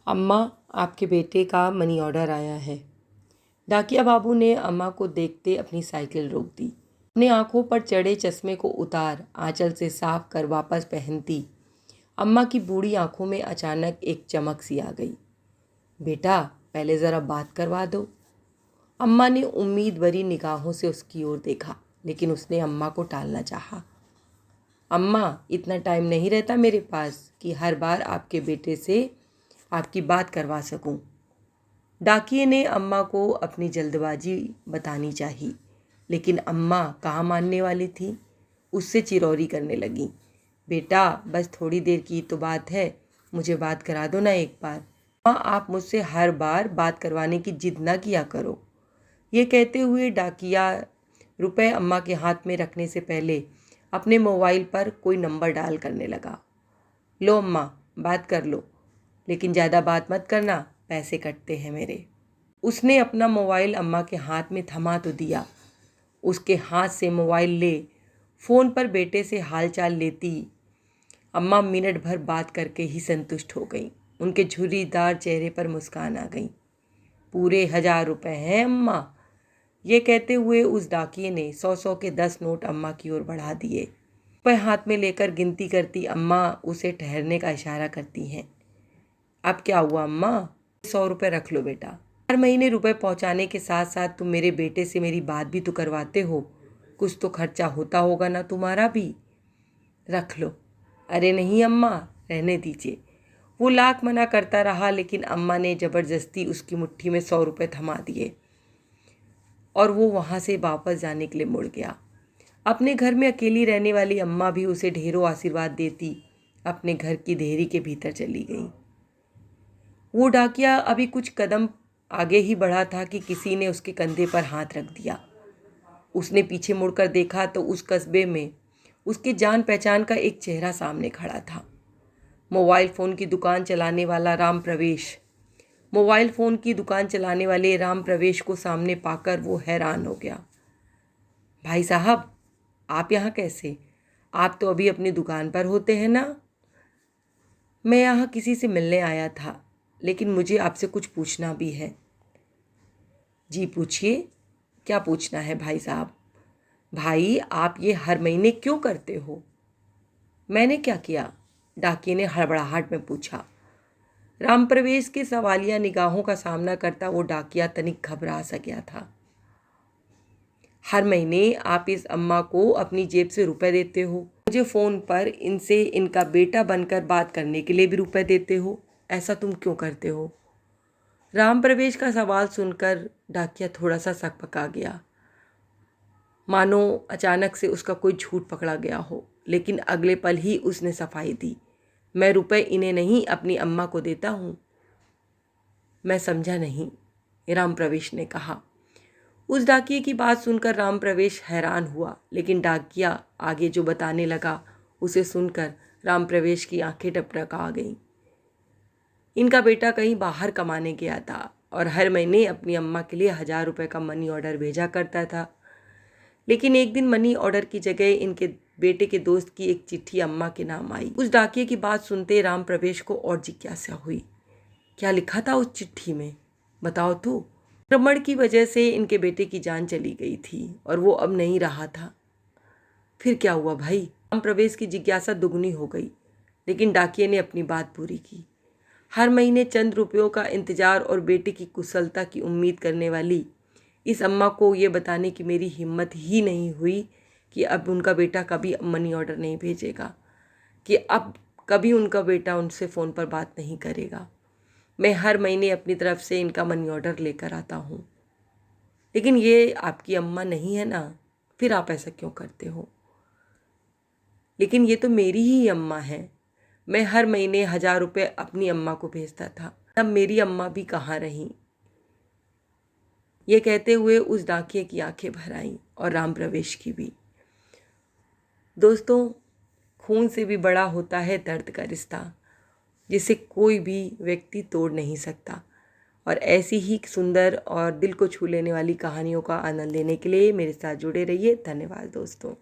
अम्मा, आपके बेटे का मनी ऑर्डर आया है। डाकिया बाबू ने अम्मा को देखते अपनी साइकिल रोक दी। अपनी आंखों पर चढ़े चश्मे को उतार आंचल से साफ कर वापस पहनती अम्मा की बूढ़ी आंखों में अचानक एक चमक सी आ गई। बेटा, पहले ज़रा बात करवा दो। अम्मा ने उम्मीद भरी निगाहों से उसकी ओर देखा, लेकिन उसने अम्मा को टालना चाहा। अम्मा, इतना टाइम नहीं रहता मेरे पास कि हर बार आपके बेटे से आपकी बात करवा सकूं। डाकिये ने अम्मा को अपनी जल्दबाजी बतानी चाहिए, लेकिन अम्मा कहाँ मानने वाली थी। उससे चिरौरी करने लगी। बेटा, बस थोड़ी देर की तो बात है, मुझे बात करा दो ना एक बार। अम्मा, आप मुझसे हर बार बात करवाने की जिद ना किया करो। ये कहते हुए डाकिया रुपए अम्मा के हाथ में रखने से पहले अपने मोबाइल पर कोई नंबर डायल करने लगा। लो अम्मा, बात कर लो, लेकिन ज़्यादा बात मत करना, पैसे कटते हैं मेरे। उसने अपना मोबाइल अम्मा के हाथ में थमा तो दिया। उसके हाथ से मोबाइल ले फ़ोन पर बेटे से हालचाल लेती अम्मा मिनट भर बात करके ही संतुष्ट हो गई। उनके झुर्रीदार चेहरे पर मुस्कान आ गई। पूरे 1000 रुपये हैं अम्मा। ये कहते हुए उस डाकिये ने 100-100 के 10 नोट अम्मा की ओर बढ़ा दिए। रुपये हाथ में लेकर गिनती करती अम्मा उसे ठहरने का इशारा करती हैं। अब क्या हुआ अम्मा? 100 रुपये रख लो बेटा। हर महीने रुपए पहुंचाने के साथ साथ तुम मेरे बेटे से मेरी बात भी तो करवाते हो। कुछ तो खर्चा होता होगा ना तुम्हारा भी। रख लो। अरे नहीं अम्मा, रहने दीजिए। वो लाख मना करता रहा, लेकिन अम्मा ने ज़बरदस्ती उसकी मुट्ठी में 100 रुपये थमा दिए और वो वहाँ से वापस जाने के लिए मुड़ गया। अपने घर में अकेली रहने वाली अम्मा भी उसे ढेरों आशीर्वाद देती अपने घर की देहरी के भीतर चली गई। वो डाकिया अभी कुछ कदम आगे ही बढ़ा था कि किसी ने उसके कंधे पर हाथ रख दिया। उसने पीछे मुड़कर देखा तो उस कस्बे में उसके जान पहचान का एक चेहरा सामने खड़ा था। मोबाइल फ़ोन की दुकान चलाने वाले राम प्रवेश को सामने पाकर वो हैरान हो गया। भाई साहब, आप यहाँ कैसे? आप तो अभी अपनी दुकान पर होते हैं ना? मैं यहाँ किसी से मिलने आया था, लेकिन मुझे आपसे कुछ पूछना भी है। जी पूछिए, क्या पूछना है भाई साहब? भाई, आप ये हर महीने क्यों करते हो? मैंने क्या किया? डाकिये ने हड़बड़ाहट में पूछा। राम प्रवेश के सवालिया निगाहों का सामना करता वो डाकिया तनिक घबरा सा गया था। हर महीने आप इस अम्मा को अपनी जेब से रुपए देते हो, मुझे फ़ोन पर इनसे इनका बेटा बनकर बात करने के लिए भी रुपए देते हो। ऐसा तुम क्यों करते हो? राम प्रवेश का सवाल सुनकर डाकिया थोड़ा सा सकपका गया, मानो अचानक से उसका कोई झूठ पकड़ा गया हो। लेकिन अगले पल ही उसने सफाई दी। मैं रुपए इन्हें नहीं, अपनी अम्मा को देता हूँ। मैं समझा नहीं, राम प्रवेश ने कहा। उस डाकिये की बात सुनकर राम प्रवेश हैरान हुआ, लेकिन डाकिया आगे जो बताने लगा उसे सुनकर राम प्रवेश की आंखें टपटपा गईं। इनका बेटा कहीं बाहर कमाने गया था और हर महीने अपनी अम्मा के लिए 1000 रुपये का मनी ऑर्डर भेजा करता था। लेकिन एक दिन मनी ऑर्डर की जगह इनके बेटे के दोस्त की एक चिट्ठी अम्मा के नाम आई। उस डाकिये की बात सुनते राम प्रवेश को और जिज्ञासा हुई। क्या लिखा था उस चिट्ठी में? बताओ तो। संक्रमण की वजह से इनके बेटे की जान चली गई थी और वो अब नहीं रहा था। फिर क्या हुआ भाई? राम प्रवेश की जिज्ञासा दुगनी हो गई, लेकिन डाकिये ने अपनी बात पूरी की। हर महीने चंद रुपयों का इंतजार और बेटे की कुशलता की उम्मीद करने वाली इस अम्मा को ये बताने की मेरी हिम्मत ही नहीं हुई कि अब उनका बेटा कभी मनी ऑर्डर नहीं भेजेगा, कि अब कभी उनका बेटा उनसे फ़ोन पर बात नहीं करेगा। मैं हर महीने अपनी तरफ से इनका मनी ऑर्डर लेकर आता हूँ। लेकिन ये आपकी अम्मा नहीं है ना, फिर आप ऐसा क्यों करते हो? लेकिन ये तो मेरी ही अम्मा है। मैं हर महीने 1000 रुपये अपनी अम्मा को भेजता था। अब मेरी अम्मा भी कहाँ रहीं? ये कहते हुए उस डाकिये की आंखें भर आईं और राम प्रवेश की भी। दोस्तों, खून से भी बड़ा होता है दर्द का रिश्ता, जिसे कोई भी व्यक्ति तोड़ नहीं सकता। और ऐसी ही सुंदर और दिल को छू लेने वाली कहानियों का आनंद लेने के लिए मेरे साथ जुड़े रहिए। धन्यवाद दोस्तों।